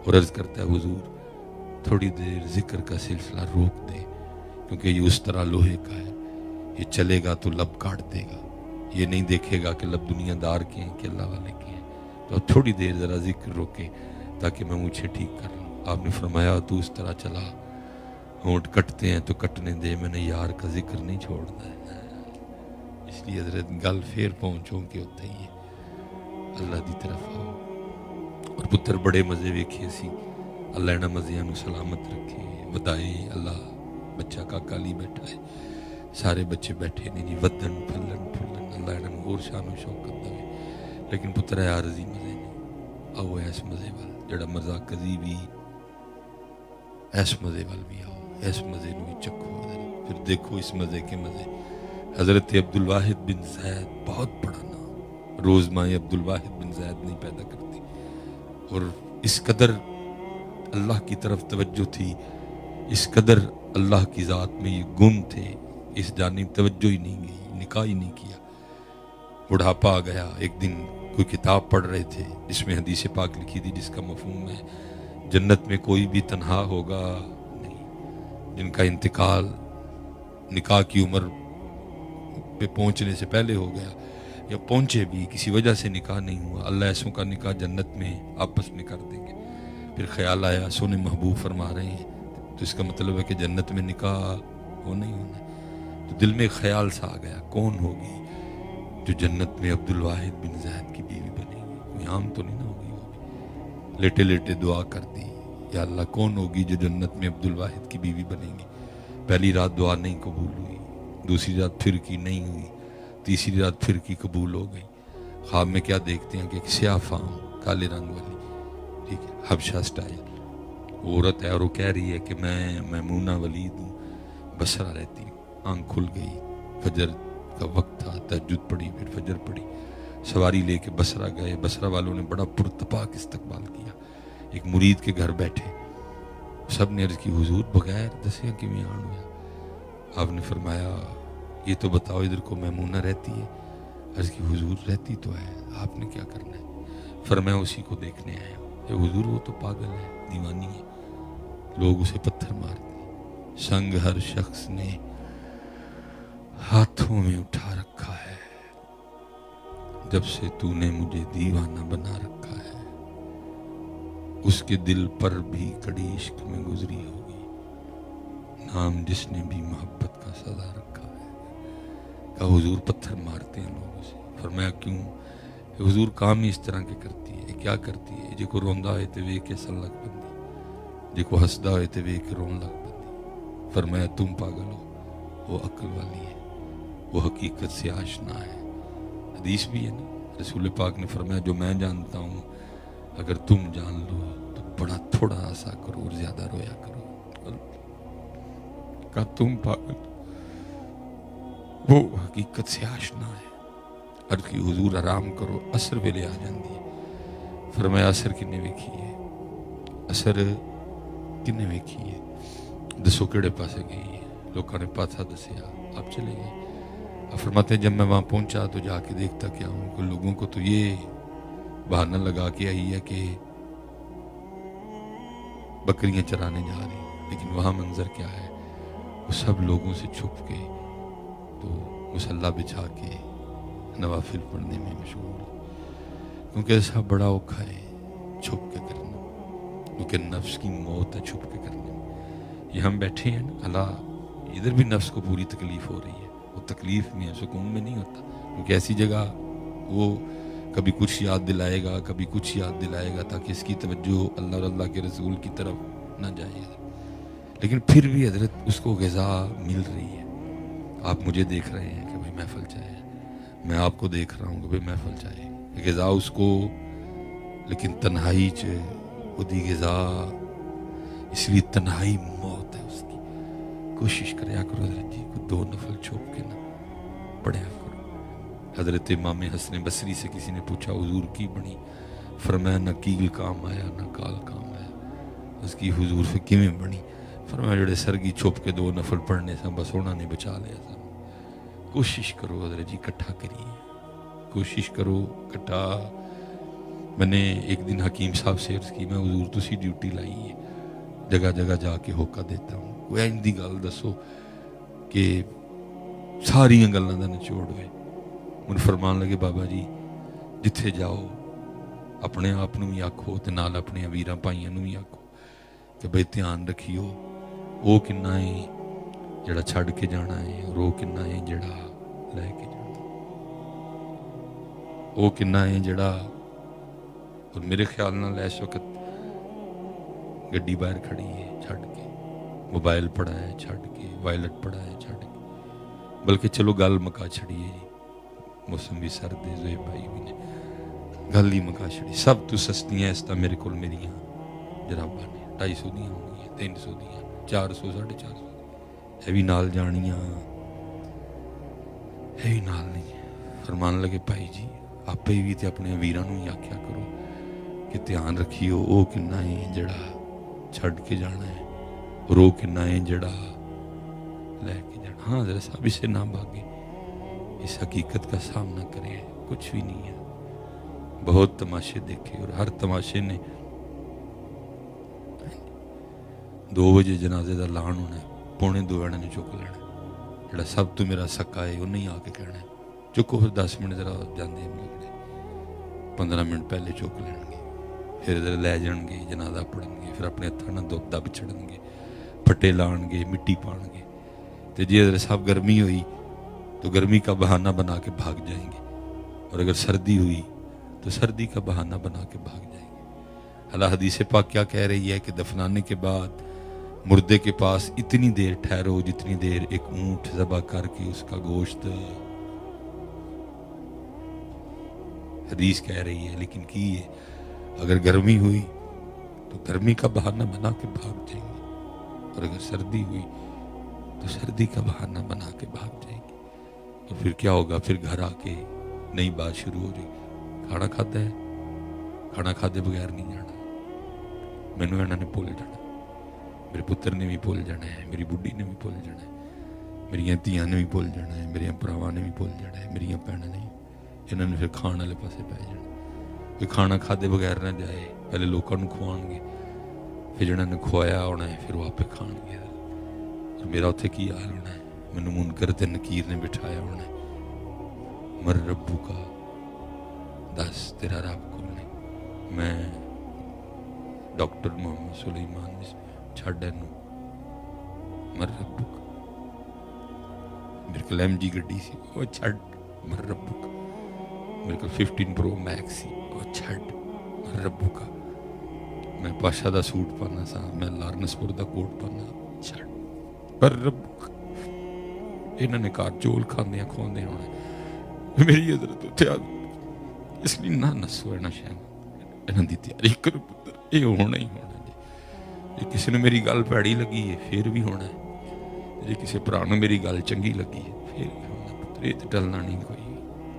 اور عرض کرتا ہے حضور تھوڑی دیر ذکر کا سلسلہ روک دے، کیونکہ یہ اس طرح لوہے کا ہے، یہ چلے گا تو لب کاٹ دے گا، یہ نہیں دیکھے گا کہ لب دنیا دار کے ہیں کہ اللہ والے کے ہیں۔ تو اب تھوڑی دیر ذرا ذکر روکے تاکہ میں مجھے ٹھیک کر لوں۔ آپ نے فرمایا تو اس طرح چلا، ہونٹ کٹتے ہیں تو کٹنے دے، میں نے یار کا ذکر نہیں چھوڑنا ہے۔ اس لیے حضرت گل پھر پہنچوں کہ اتنے ہی اللہ دی طرف آؤ۔ اور پتر بڑے مزے ویکھے سی، اللہ انہاں مزیاں نو سلامت رکھے، ودائے اللہ۔ بچہ کاکا لی بیٹھا ہے، سارے بچے بیٹھے نے جی، ودن پھلن پھلن، اللہ انہاں اور شان و شوکت دے۔ لیکن پتر ہے عارضی مزے نہیں، آؤ ایس مزے وال جڑا مزہ کدی بھی، ایس مزے وال بھی آؤ، ایس مزے نو بھی چکھو، پھر دیکھو اس مزے کے مزے۔ حضرت عبدالواحد بن زید بہت بڑا نام، روز مائیں عبدالواحد بن زید نہیں پیدا کرتی، اور اس قدر اللہ کی طرف توجہ تھی، اس قدر اللہ کی ذات میں یہ گن تھے، اس جانب توجہ ہی نہیں گئی، نکاح ہی نہیں کیا۔ بڑھاپا آ گیا، ایک دن کوئی کتاب پڑھ رہے تھے جس میں حدیث پاک لکھی تھی جس کا مفہوم ہے جنت میں کوئی بھی تنہا ہوگا نہیں، جن کا انتقال نکاح کی عمر پہ پہنچنے سے پہلے ہو گیا، یا پہنچے بھی کسی وجہ سے نکاح نہیں ہوا، اللہ ایسوں کا نکاح جنت میں آپس میں کر دیں گے۔ پھر خیال آیا سونے محبوب فرما رہے ہیں تو اس کا مطلب ہے کہ جنت میں نکاح ہونا ہی ہونا ہے۔ تو دل میں خیال سا آ گیا، کون ہوگی جو جنت میں عبدالواحد بن زید کی بیوی بنے گی؟ کوئی عام تو نہیں نہ ہوگی، ہوگی۔ لیٹے لیٹے دعا کر دی، یا اللہ کون ہوگی جو جنت میں عبدالواحد کی بیوی بنے گی؟ پہلی رات دعا نہیں قبول ہوئی، دوسری رات پھر کی نہیں ہوئی، تیسری رات پھر کی قبول ہو گئی۔ خواب میں کیا دیکھتے ہیں کہ ایک سیاہ فام کالے رنگ والی، ٹھیک ہے، حبشہ سٹائل عورت ہے، اور وہ کہہ رہی ہے کہ میں میمونہ ولید ہوں، بصرہ رہتی ہوں۔ آنکھ کھل گئی، فجر کا وقت تھا، تہجد پڑھی، پھر فجر پڑھی، سواری لے کے بصرہ گئے۔ بصرہ والوں نے بڑا پرتپاک استقبال کیا، ایک مرید کے گھر بیٹھے، سب نے عرض کی حضور بغیر دسیا کیویں آن ہویا؟ آپ نے فرمایا یہ تو بتاؤ ادھر کو میمونہ رہتی ہے؟ عرض کی حضور رہتی تو ہے، آپ نے کیا کرنا ہے؟ فرمایا اسی کو دیکھنے آیا ہوں۔ کہ حضور وہ تو پاگل ہے، دیوانی ہے، لوگ اسے پتھر مارتے ہیں، سنگ ہر شخص نے ہاتھوں میں اٹھا رکھا ہے، جب سے تو نے مجھے دیوانہ بنا رکھا ہے، اس کے دل پر بھی کڑی عشق میں گزری ہوگی، نام جس نے بھی محبت کا سزا رکھا ہے۔ کہا حضور پتھر مارتے ہیں لوگوں سے؟ فرمایا کیوں؟ کہ حضور کام ہی اس طرح کے کرتی ہے۔ کیا کرتی ہے؟ جے کو روندا ہوئے تے ویکھ کے ہسن لگ پندی، جے کو ہسدا ہوئے تے ویکھ کے رون لگ پندی۔ فرمایا تم پاگل ہو، وہ عقل والی ہے، وہ حقیقت سے آشنا ہے۔ حدیث بھی ہے نا، رسول پاک نے فرمایا جو میں جانتا ہوں اگر تم جان لو تو بڑا تھوڑا سا کرو اور زیادہ رویا کرو۔ کہا تم پاگل، وہ حقیقت سے آشنا ہے۔ عرض کی حضور آرام کرو، عصر ویلے آ جاندی ہے۔ فرمایا عصر کنے ویکھی ہے؟ عصر کنے ویکھی ہے؟ دسو کیڑے پاسے گئی ہے؟ لوگوں نے پاسا دسیا، آپ چلے گئے۔ آپ فرماتے ہیں جب میں وہاں پہنچا تو جا کے دیکھتا کیا ہوں کہ لوگوں کو تو یہ بہانہ لگا کے آئی ہے کہ بکریاں چرانے جا رہی ہیں، لیکن وہاں منظر کیا ہے؟ وہ سب لوگوں سے چھپ کے تو مصلی بچھا کے نوافل پڑھنے میں مشغول، کیونکہ ایسا بڑا اوکھا ہے چھپ کے کرنا، کیونکہ نفس کی موت ہے چھپ کے کرنے میں۔ یہ ہم بیٹھے ہیں نا، اللہ ادھر بھی نفس کو پوری تکلیف ہو رہی ہے، وہ تکلیف میں ہے، سکون میں نہیں ہوتا، کیونکہ ایسی جگہ وہ کبھی کچھ یاد دلائے گا، کبھی کچھ یاد دلائے گا، تاکہ اس کی توجہ اللہ اور اللہ کے رسول کی طرف نہ جائے گا۔ لیکن پھر بھی حضرت اس کو غذا مل رہی ہے۔ آپ مجھے دیکھ رہے ہیں کہ بھئی محفل چاہے، میں آپ کو دیکھ رہا ہوں کہ بھئی محفل چاہے، غذا اس کو، لیکن تنہائی وہ دی غذا، اس لیے تنہائی موت ہے اس کی۔ کوشش کریا کرو حضرت جی کو 2 نفل چھوپ کے نہ پڑھیا کرو۔ حضرت امام حسن بصری سے کسی نے پوچھا حضور کی بنی؟ فرمایا نہ کیل کام آیا نہ کال کام آیا۔ اس کی حضور سے کیویں بنی؟ فرمایا جڑے سرگی چھپ کے 2 نفل پڑھنے سے بس ہونا نہیں بچا لیا سا۔ کوشش کرو حضرت جی کٹھا کریے، کوشش کرو کٹھا۔ میں نے ایک دن حکیم صاحب سے عرض کی، میں حضور تسی ڈیوٹی لائی ہے، جگہ جگہ جا کے ہوکا دیتا ہوں، کوئی ان دی گل دسو کہ ਸਾਰੀਆਂ ਗੱਲਾਂ ਦਾ ਨਿਚੋੜ ਹੋਏ। ਮੈਨੂੰ ਫਰਮਾਨ ਲੱਗੇ ਬਾਬਾ ਜੀ ਜਿੱਥੇ ਜਾਓ ਆਪਣੇ ਆਪ ਨੂੰ ਵੀ ਆਖੋ ਤੇ ਨਾਲ ਆਪਣੇ ਵੀਰਾਂ ਭਾਈਆਂ ਨੂੰ ਵੀ ਆਖੋ ਕਿ ਬਈ ਧਿਆਨ ਰੱਖਿਓ, ਉਹ ਕਿੰਨਾ ਹੈ ਜਿਹੜਾ ਛੱਡ ਕੇ ਜਾਣਾ ਹੈ, ਔਰ ਉਹ ਕਿੰਨਾ ਹੈ ਜਿਹੜਾ ਲੈ ਕੇ ਜਾਣਾ, ਉਹ ਕਿੰਨਾ ਹੈ ਜਿਹੜਾ। ਔਰ ਮੇਰੇ ਖਿਆਲ ਨਾਲ ਇਸ ਵਕਤ ਗੱਡੀ ਬਾਹਰ ਖੜੀ ਹੈ ਛੱਡ ਕੇ, ਮੋਬਾਈਲ ਪੜਾ ਹੈ ਛੱਡ ਕੇ, ਵਾਇਲਟ ਪੜਾ ਹੈ ਛੱਡ ਕੇ, ਬਲਕਿ ਚਲੋ ਗੱਲ ਮੁਕਾ ਛੜੀਏ ਜੀ, ਮੌਸਮ ਵੀ ਸਰਦ ਹੈ, ਜ਼ੋਏ ਭਾਈ ਵੀ ਨੇ ਗੱਲ ਹੀ ਮੁਕਾ ਛੜੀ। ਸਭ ਤੋਂ ਸਸਤੀਆਂ ਇਸ ਤਾਂ ਮੇਰੇ ਕੋਲ ਮੇਰੀਆਂ ਜਰਾਬਾਂ ਨੇ, 250 ਦੀਆਂ ਹੋਣਗੀਆਂ, 300 ਦੀਆਂ, 400, 450, ਇਹ ਵੀ ਨਾਲ ਜਾਣੀਆਂ, ਇਹ ਵੀ ਨਾਲ ਨਹੀਂ। ਫਰਮਾਨ ਲੱਗੇ ਭਾਈ ਜੀ ਆਪੇ ਵੀ ਤੇ ਆਪਣੇ ਵੀਰਾਂ ਨੂੰ ਹੀ ਆਖਿਆ ਕਰੋ ਕਿ ਧਿਆਨ ਰੱਖਿਓ, ਉਹ ਕਿੰਨਾ ਹੈ ਜਿਹੜਾ ਛੱਡ ਕੇ ਜਾਣਾ ਹੈ, اور وہ کنا ہے جڑا لے کے جانا۔ ہاں ذرا صاحب اسے نہ بھاگے، اس حقیقت کا سامنا کرے، کچھ بھی نہیں ہے۔ بہت تماشے دیکھے اور ہر تماشے نے 2 بجے جنازے دا لان ہونا ہے، 1:45 نے چک لینا، جڑا سب تو میرا سکا ہے وہ نہیں آ کے کہنا ہے چکو، پھر 10 منٹ ذرا جاندے ہیں لگنے، 15 منٹ پہلے چک لین گے، پھر ذرا لے جان گے، جنازہ پڑھن گے، پھر اپنے ہاتھوں نال دب چھڑن گے، پھٹے لان گے، مٹی پان گے۔ تو جی اگر صاحب گرمی ہوئی تو گرمی کا بہانہ بنا کے بھاگ جائیں گے، اور اگر سردی ہوئی تو سردی کا بہانہ بنا کے بھاگ جائیں گے۔ اللہ حدیث پاک کیا کہہ رہی ہے کہ دفنانے کے بعد مردے کے پاس اتنی دیر ٹھہرو جتنی دیر ایک اونٹ ذبح کر کے اس کا گوشت، حدیث کہہ رہی ہے، لیکن کی ہے اگر گرمی ہوئی تو گرمی کا بہانہ بنا کے بھاگ جائیں گے، اور اگر سردی ہوئی تو سردی کا بہانہ بنا کے بھاگ جائیں گے۔ تو پھر کیا ہوگا؟ پھر گھر آ کے نئی بات شروع ہو جائے گی، کھانا کھاتا ہے، کھانا کھاتے بغیر نہیں جانا، مینوں انہوں نے بھول جانا، میرے پتر نے بھی بھول جانا ہے، میری بڈھی نے بھی بھول جانا ہے، میری دھیاں نے بھی بھول جانا ہے، میرے بھراواں نے بھی بھول جانا ہے، میری بھیناں نے، انہوں نے پھر کھان والے پاسے پی جانا۔ کوئی کھانا کھادے بغیر نہ جائے، پہلے لوگوں کو کھوان گے، پھر جنہوں نے کھوایا ہونا ہے پھر وہ آپ کھان گے، اور میرا اتنے کی حال ہونا ہے، مینوں منکر تے نکیر نے بٹھایا ہونا ہے، مر ربو کا، دس تیرا رب کون ہے؟ میں ڈاکٹر محمد سلیمان چھڈ اینوں، مر ربو کا، میرے کو ایم جی گڈی سی وہ چھڈ، مر ربو کا، میرے کو 15 پرو میکس سی وہ چھڈ، مر ربو کا، میں پاشا دا سوٹ پانا سا، میں لارنس پور دا کوٹ پانا، چھڈ مر ربو کا۔ انہوں نے کار چول کھاندیاں کھواندیاں ہونا، میری حضرت اتنے آ، اس لیے نہ نسو ہے نہ شہم، انہوں دی تیاری کرو پتر، یہ ہونا ہی ہونا جی۔ جی کسی نے میری گل پیڑی لگی ہے پھر بھی ہونا ہے، جی کسی بھرا نوں میری گل چنگی لگی ہے پھر بھی ہونا پتر، یہ تو ٹلنا نہیں کوئی،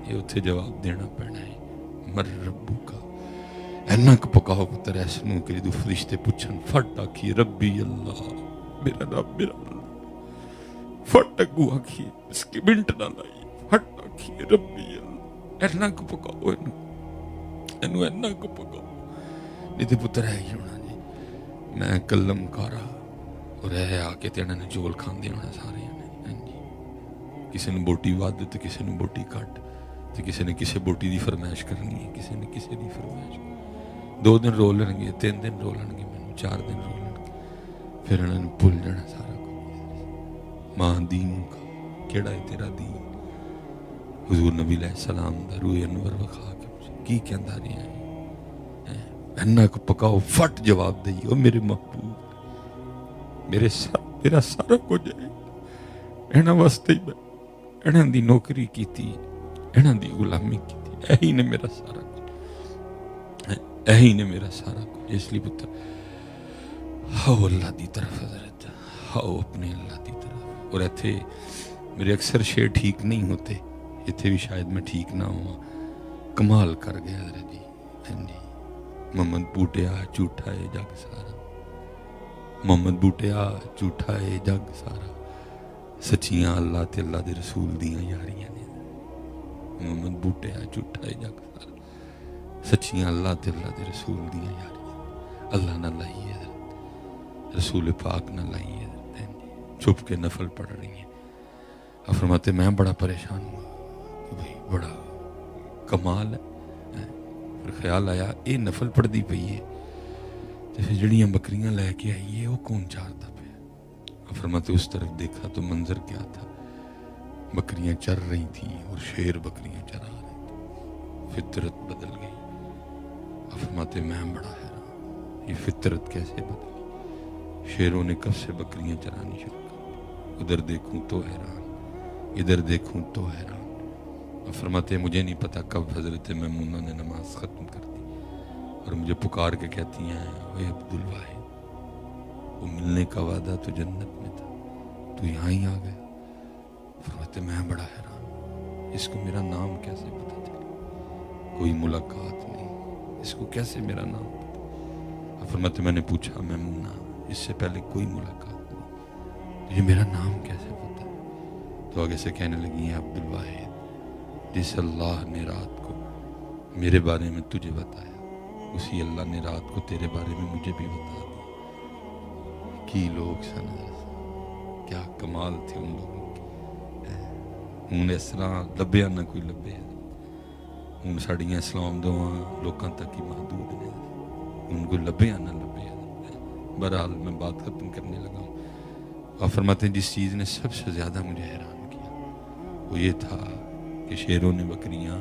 یہ اتنے جواب دینا پینا ہے، مر ربو کا۔ اینا کو پکاؤ پتر ایس نو کہ جدو فرشتے پوچھن فٹ آکھی ربی اللہ، میرا رب میرا اللہ، فٹ اگو آکھی اس کی منٹ نہ لائی، فٹ آکھی ربی اللہ، اینا کو پکاؤ، اینو اینا کو پکاؤ، نہیں تو پتر ہے ہی ہونا جی۔ میں کلم کارا اور ہے آ کے تینا نے جول کھان دے ہونا سارے ہیں جی، کسی نے بوٹی واد تو کسی نے بوٹی کٹ، تو کسی نے کسی بوٹی دی فرمائش کرنی ہے، کسی نے کسی دی فرمائش، 2 دن رولن گے، 3 دن رولن گے، مینوں 4 دن رولن گے، پھر انہوں نے بھول جانا سارا کچھ۔ ماں دین کا کیڑا ہے تیرا دین، حضور نبی علیہ السلام دا روح انور وکھا کے کی کہندا رہیا ہے، انہاں کو پکاؤ فٹ جواب دئیو میرے محبوب، میرے میرا سارا کچھ ہے، انہاں واسطے ہی میں انہاں دی نوکری کیتی، انہاں دی غلامی کیتی، ایہی نے میرا سارا کچھ، ایہی نے میرا سارا کچھ۔ اس لیے پتر ہاؤ اللہ دی طرف حضرت، ہاؤ اپنے اللہ دی طرف۔ اور ایتھے میرے اکثر شعر ٹھیک نہیں ہوتے، ایتھے بھی شاید میں ٹھیک نہ ہوں، کمال کر گیا حضرت جی، ہاں جی۔ محمد بوٹیا جھوٹا ہے جگ سارا، محمد بوٹیا جھوٹا ہے جگ سارا، سچیاں اللہ تے اللہ دے رسول دیاں یاریاں نے، محمد بوٹیا جھوٹا ہے جگ سارا، سچیاں اللہ تے اللہ دے رسول دیاں یاریاں، اللہ نہ لائیے حضرت، رسول پاک نہ لائیے حضرت، چھپ کے نفل پڑھ رہی ہیں، آپ فرماتے میں بڑا پریشان ہوا کہ بھائی بڑا کمال ہے. پھر خیال آیا یہ نفل پڑھتی پئی ہے تو پھر جڑیاں بکریاں لے کے آئی ہے وہ کون چارتا پیا. آپ فرماتے اس طرف دیکھا تو منظر کیا تھا، بکریاں چر رہی تھیں اور شیر بکریاں چرا رہے تھے. فطرت بدل گئی. آپ فرماتے میں بڑا حیران یہ فطرت کیسے بدلی. شیروں نے کب سے بکریاں چرانی شروع کر، ادھر دیکھوں تو حیران ادھر دیکھوں تو حیران. آپ فرماتے مجھے نہیں پتا کب حضرت میمونہ نے نماز ختم کر دی اور مجھے پکار کے کہتی ہیں اے عبدالواحد، وہ ملنے کا وعدہ تو جنت میں تھا، تو یہاں ہی آ گیا. فرماتے میں بڑا حیران اس کو میرا نام کیسے پتا چلا، کوئی ملاقات نہیں، اس کو کیسے میرا نام پتا. فرماتے میں نے پوچھا میمونہ اس سے پہلے کوئی ملاقات نہیں، تجھے میرا نام کیسے پتا ہے؟ تو آگے سے کہنے لگی ہیں عبدالواحد جس اللہ نے رات کو میرے بارے میں تجھے بتایا اسی اللہ نے رات کو تیرے بارے میں مجھے بھی بتا دیا. کی لوگ سن، کیا کمال تھے ان لوگوں کے. ہوں اس طرح لبیا نہ کوئی لبے، ہوں ساڑیاں اسلام دعاں لوکاں تک ہی محدود نے، ان کو لبیا نہ لبے. بہرحال میں بات ختم کرنے لگا ہوں. آپ فرماتے ہیں جس چیز نے سب سے زیادہ مجھے حیران کیا وہ یہ تھا کہ شیروں نے بکریاں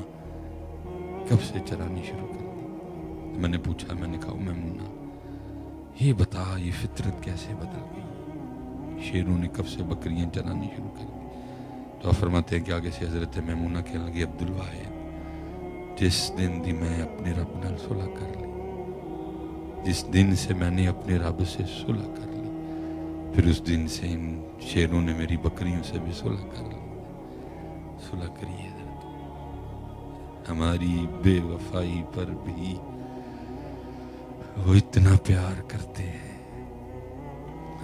کب سے چرانی شروع کر دی. میں نے پوچھا، میں نے کہا میمونہ یہ بتا یہ فطرت کیسے بدل گئی، شیروں نے کب سے بکریاں چرانی شروع کر دی. تو آپ فرماتے ہیں کہ آگے سے حضرت میمونہ کہنے لگی عبدالواحد جس دن دی میں اپنے رب نال صلح کر لی، جس دن سے میں نے اپنے رب سے صلح کر لی، پھر اس دن سے ان شیروں نے میری بکریوں سے بھی صلح کر لی. صلح کریے ہماری بے وفائی پر بھی وہ اتنا پیار کرتے ہیں.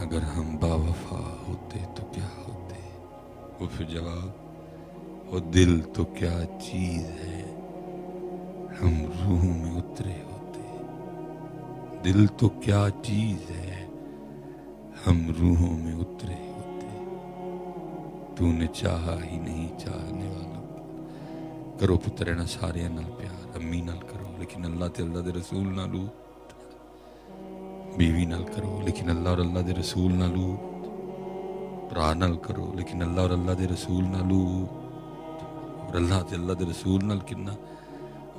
اگر ہم با وفا ہوتے تو کیا ہوتے. وہ پھر جواب وہ دل تو کیا چیز ہے ہم روحوں میں اترے ہوتے. دل تو کیا چیز ہے ہم روحوں میں اترے ہوتے. تو نے چاہا ہی نہیں چاہنے والوں کرو پتر نہ سارے نال پیار، امی نال کرو لیکن اللہ تے اللہ دے رسول نہ لو، بیوی نال کرو لیکن اللہ اور اللہ دے رسول نہ لو، برا نال کرو لیکن اللہ اور اللہ دے رسول نہ لو، اور اللہ تے اللہ دے رسول نال کنا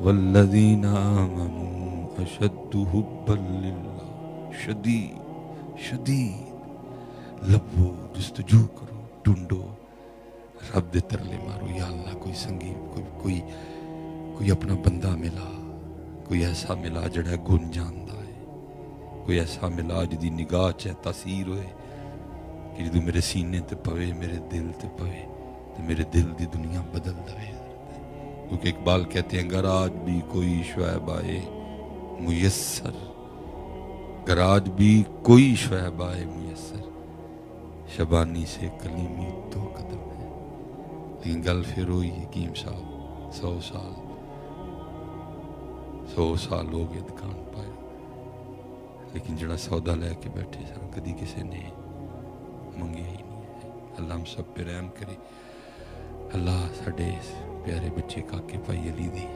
والذین آمنوا اشد حبا للہ. شدید شدید لبو جستجو کرو، ڈھونڈو رب دے ترلے مارو، یا اللہ کوئی سنگی کوئی اپنا بندہ ملا، کوئی ایسا ملا جڑا گن جاندا ہے، کوئی ایسا ملا جدی نگاہ چ تاثیر ہوئے کہ جدو میرے سینے تے پوے میرے دل تے پوے تو میرے دل دی دنیا بدل دے. کیونکہ اقبال کہتے ہیں گر آج بھی کوئی شعیب آئے میسر، گر آج بھی کوئی شعیب آئے میسر، شبانی سے کلیمی دو قدم ہے. لیکن گل پھر ہوئی حکیم صاحب 100 سال ہو گئے دکان پایا، لیکن جڑا سودا لے کے بیٹھے سن کدی کسی نے منگیا ہی نہیں ہے. اللہ ہم سب پہ رحم کرے. اللہ ساڈے پیارے بچے کاکے بھائی علی دی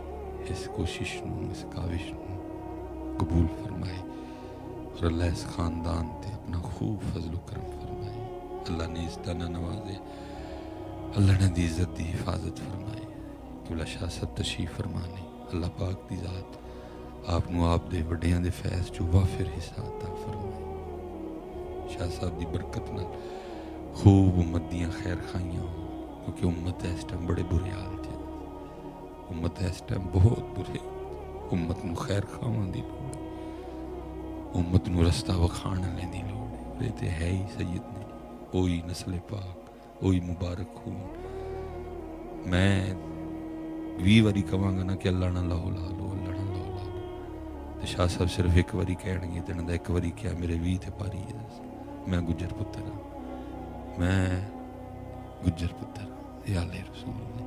اس کوشش نو اس کاوش نو قبول فرمائے اور اللہ اس خاندان تے اپنا خوب فضل و کرم فرمائے. اللہ نے اس طرح نوازے، اللہ نے دی عزت دی حفاظت فرمائے. قبلہ شاہ صاحب تشریف فرمانے. اللہ پاک دی ذات آپ نو آپ دے وڈیاں دے فیض جو وافر حصہ عطا فرمائے. شاہ صاحب دی برکت نال خوب امت دیاں خیر خائیاں ہوں، کیونکہ امت اس ٹائم بڑے برے حال تھے. امت اس ٹائم بہت برے، امت نو خیر خواہاں دی لوڑ، امت نو رستہ وکھان والے دی لوڑ ہے. یہ تے ہے ہی سید نے، وہی نسل پاک، وہی مبارک خون. میں 20 واری کہاں گا نا کہ اللہ نہ لاہو لا لو، اللہ نہ لاہو لا لو، تو شاہ صاحب صرف ایک واری کہن گے، تینوں دا ایک واری کیا میرے 20 تے پاری ہے. میں گجر پتر ہاں، میں گجر پتر ہاں، یا اللہ رسول نے.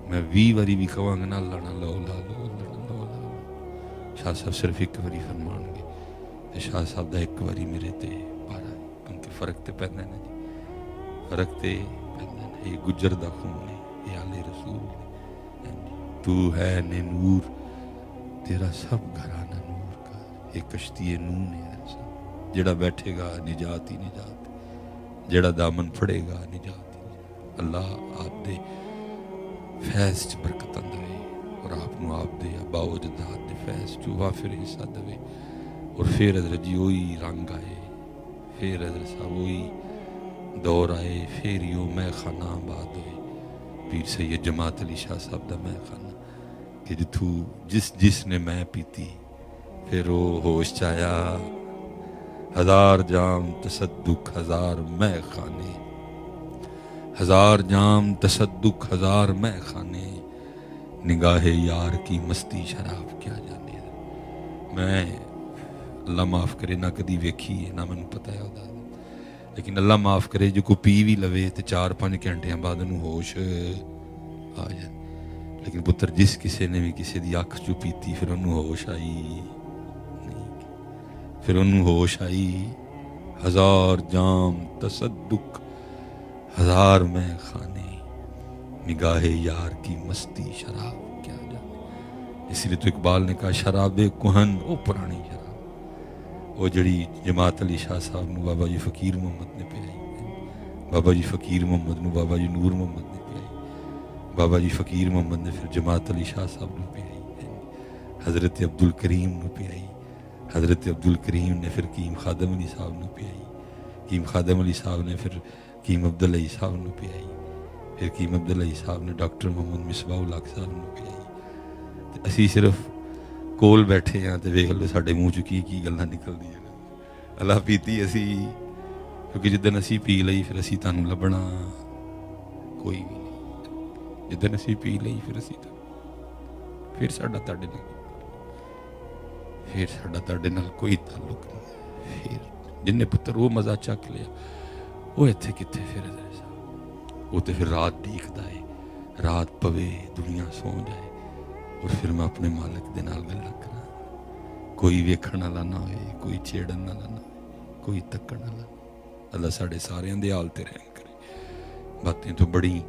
میں 20 واری بھی کہاں گا نا اللہ نہ لاہو لا لو، اللہ نہ لاہو لا لو، شاہ صاحب صرف ایک واری فرمان گے. تو شاہ صاحب دا ایک واری میرے تے پارا ہے، کیونکہ فرق تے پیدا ہے نا جی، فرق تے پیدا ہے. یہ گجر دا خون ہے، یہ آل رسول ہے، تو ہے نے نور، تیرا سب گھرانہ نور کا، یہ کشتی نون ہے ایسا، جڑا بیٹھے گا نجات ہی نجات، جڑا دامن پھڑے گا نجات ہی نجات۔ اللہ آپ دے فیض چ برکتاں دے، اور آپ نو آپ دے آبا و اجداد دے فیض چ وافر حصہ دے، اور پھر حضرت جی وہی رنگ آئے، پھر حضرت صاحب وہی دور آئے، پھر یوں میں خانہ آباد ہوئے، پیر سید جماعت علی شاہ صاحب دا میں خانہ کہ جتھو جس نے میں پیتی، پھر وہ ہوش چایا، ہزار جام تصدق ہزار میں خانے، ہزار جام تصدق ہزار میں خانے، نگاہ یار کی مستی شراب کیا جانے۔ میں اللہ معاف کرے نہ کدی ویکھی ہے نہ مجھے پتہ ہے ہوتا، لیکن اللہ معاف کرے جو کو پی بھی لوے تو 4-5 گھنٹے بعد انہوں ہوش آ جائے، لیکن پتر جس کسے نے بھی کسے دی اکھ چو پیتی پھر انہوں ہوش آئی نہیں، پھر انہوں ہوش آئی، ہزار جام تصدق ہزار میں خانے، نگاہ یار کی مستی شراب کیا جانے۔ اس لیے تو اقبال نے کہا شراب کہن او پرانی شراب، وہ جڑی جماعت علی شاہ صاحب نو بابا جی فقیر محمد نے پیائی، بابا جی فقیر محمد نو بابا جی نور محمد نے پیائی، بابا جی فقیر محمد نے پھر جماعت علی شاہ صاحب نو پیائی، حضرت عبدالکریم نو پیائی، حضرت عبدالکریم نے پھر کیم خادم علی صاحب نو پیائی، کیم خادم علی صاحب نے پھر کیم عبداللہ صاحب نو پیائی، پھر کیم عبداللہ صاحب نے ڈاکٹر محمد مصباح الحق صاحب نو پیائی۔ اسی صرف کول بیٹھے ہیں تو ویکھ لو ساڈے منہ چ کی گلاں نکلدی ہیں، اللہ پیتی اسی، کیونکہ جدن اسی پی لئی پھر اسی تانوں لبنا کوئی بھی نہیں، جدن اسی پی لئی پھر اسی پھر ساڈا تاڈے نال کوئی تعلق نہیں، پھر جن نے پتر وہ مزہ چک لیا وہ اتنے کتنے پھر وہ تو پھر رات دیکھتا ہے، رات پوے دنیا سو جائے، اور پھر میں اپنے مالک دے نال گلاں کراں، کوئی ویکھن والا نہ ہوئے، کوئی چھیڑن والا نہ ہوئے، کوئی تکن والا۔ اللہ ساڑے سارے دے حال تے رحم کرے، باتیں تو بڑی،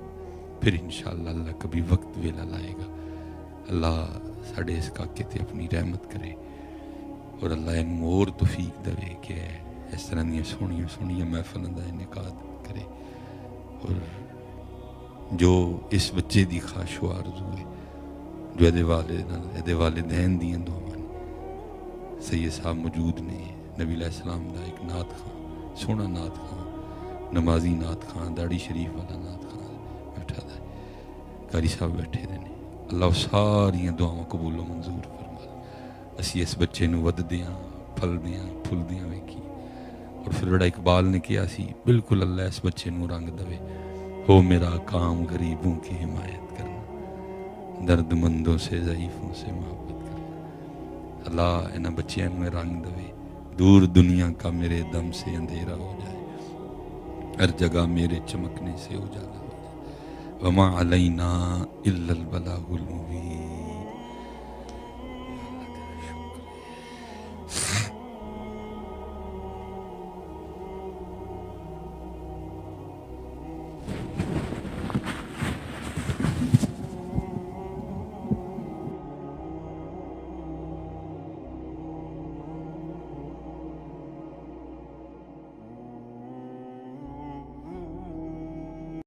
پھر انشاءاللہ اللہ کبھی وقت ویلا لائے گا، اللہ ساڑے اس کاکے تے اپنی رحمت کرے، اور اللہ انہوں اور توفیق دے کہ اس طرح دیا سونیاں محفلوں کا انعقاد کرے، اور جو اس بچے دی خواہش و آرزو ہے جو یہ والدین دیاں دعاواں نے، سید صاحب موجود نے، نبی علیہ السلام دا ایک نعت خان، سونا نعت خان، نمازی نعت خان، داڑھی شریف والا نعت خان بیٹھا دا ہے، قاری صاحب بیٹھے دے نے، اللہ ساریاں دعاواں قبول و منظور فرما، اسی اس بچے نو ود دیاں پھل دیاں پھل دیاں ویکھی، اور پھر بڑا اقبال نے کیا سی بالکل اللہ اس بچے نو رنگ دے، ہو میرا کام غریبوں کی حمایت کرنا، درد مندوں سے ضعیفوں سے محبت کرنا، اللہ انہاں بچیاں نو رنگ دے، دور دنیا کا میرے دم سے اندھیرا ہو جائے، ہر جگہ میرے چمکنے سے اجالا ہو جائے، وما علینا الا البلاغ المبین۔